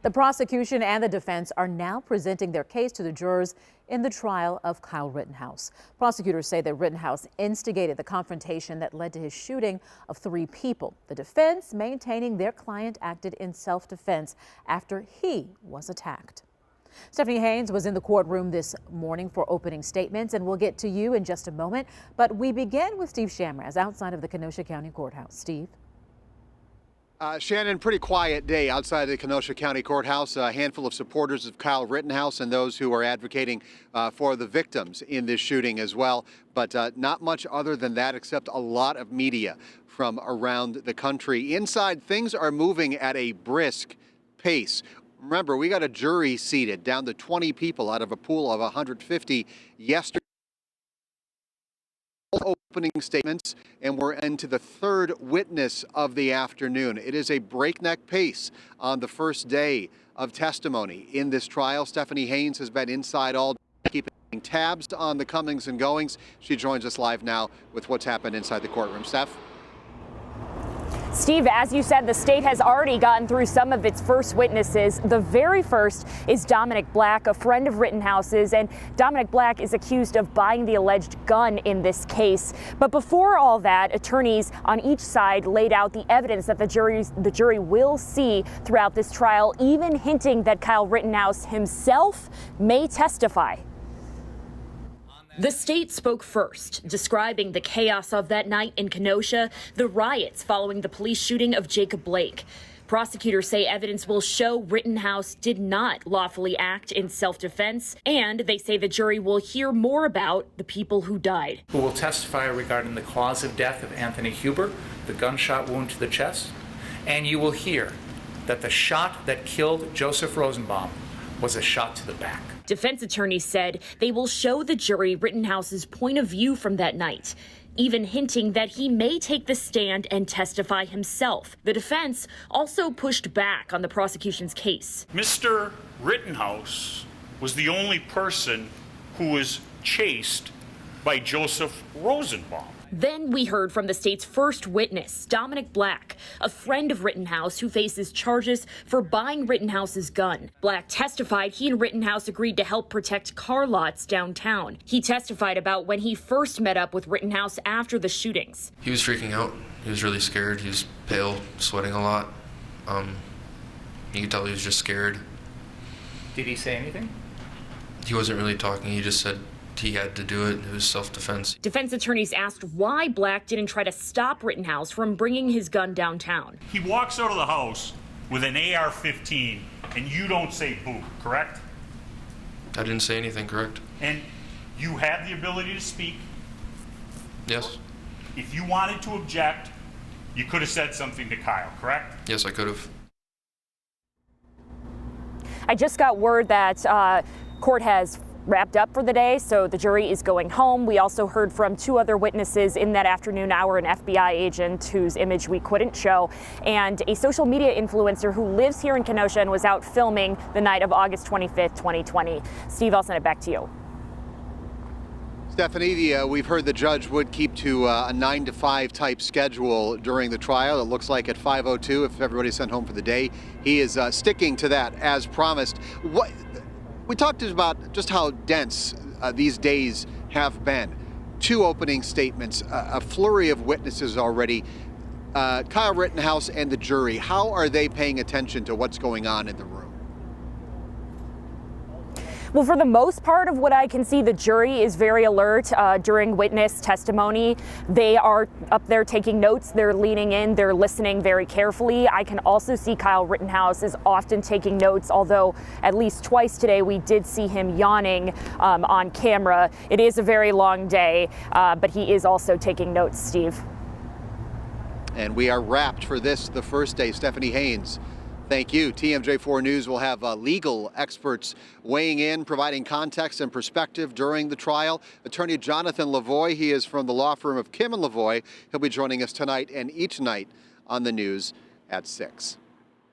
The prosecution and the defense are now presenting their case to the jurors in the trial of Kyle Rittenhouse. Prosecutors say that Rittenhouse instigated the confrontation that led to his shooting of 3 people. The defense maintaining their client acted in self-defense after he was attacked. Stephanie Haynes was in the courtroom this morning for opening statements, and we'll get to you in just a moment. But we begin with Steve Shamraz outside of the Kenosha County Courthouse. Steve. Shannon, pretty quiet day outside the Kenosha County Courthouse. A handful of supporters of Kyle Rittenhouse and those who are advocating for the victims in this shooting as well. But not much other than that, except a lot of media from around the country. Inside, things are moving at a brisk pace. Remember, we got a jury seated down to 20 people out of a pool of 150 yesterday. Opening statements, and we're into the 3rd witness of the afternoon. It is a breakneck pace on the first day of testimony in this trial. Stephanie Haynes has been inside all day, keeping tabs on the comings and goings. She joins us live now with what's happened inside the courtroom. Steph? Steve, as you said, the state has already gotten through some of its first witnesses. The very first is Dominic Black, a friend of Rittenhouse's, and Dominic Black is accused of buying the alleged gun in this case. But before all that, attorneys on each side laid out the evidence that the jury will see throughout this trial, even hinting that Kyle Rittenhouse himself may testify. The state spoke first, describing the chaos of that night in Kenosha, the riots following the police shooting of Jacob Blake. Prosecutors say evidence will show Rittenhouse did not lawfully act in self-defense, and they say the jury will hear more about the people who died. Who will testify regarding the cause of death of Anthony Huber, the gunshot wound to the chest, and you will hear that the shot that killed Joseph Rosenbaum was a shot to the back. Defense attorneys said they will show the jury Rittenhouse's point of view from that night, even hinting that he may take the stand and testify himself. The defense also pushed back on the prosecution's case. Mr. Rittenhouse was the only person who was chased by Joseph Rosenbaum. Then we heard from the state's first witness, Dominic Black, a friend of Rittenhouse who faces charges for buying Rittenhouse's gun. Black testified he and Rittenhouse agreed to help protect car lots downtown. He testified about when he first met up with Rittenhouse after the shootings. He was freaking out. He was really scared. He was pale, sweating a lot. You could tell he was just scared. Did he say anything? He wasn't really talking. He just said he had to do it. It was self-defense. Defense attorneys asked why Black didn't try to stop Rittenhouse from bringing his gun downtown. He walks out of the house with an AR-15 and you don't say boo, correct? I didn't say anything, correct? And you have the ability to speak. Yes. If you wanted to object, you could have said something to Kyle, correct? Yes, I could have. I just got word that court has wrapped up for the day, so the jury is going home. We also heard from 2 other witnesses in that afternoon hour, an FBI agent whose image we couldn't show, and a social media influencer who lives here in Kenosha and was out filming the night of August 25th, 2020. Steve, I'll send it back to you. Stephanie, we've heard the judge would keep to a 9 to 5 type schedule during the trial. It looks like at 5:02, if everybody's sent home for the day, he is sticking to that as promised. We talked about just how dense these days have been. 2 opening statements, a flurry of witnesses already. Kyle Rittenhouse and the jury, how are they paying attention to what's going on in the room? Well, for the most part of what I can see, the jury is very alert during witness testimony. They are up there taking notes. They're leaning in. They're listening very carefully. I can also see Kyle Rittenhouse is often taking notes, although at least twice today we did see him yawning on camera. It is a very long day, but he is also taking notes, Steve. And we are wrapped for this, the first day. Stephanie Haynes, thank you. TMJ4 News will have legal experts weighing in, providing context and perspective during the trial. Attorney Jonathan Lavoie, he is from the law firm of Kim and Lavoie. He'll be joining us tonight and each night on the news at 6.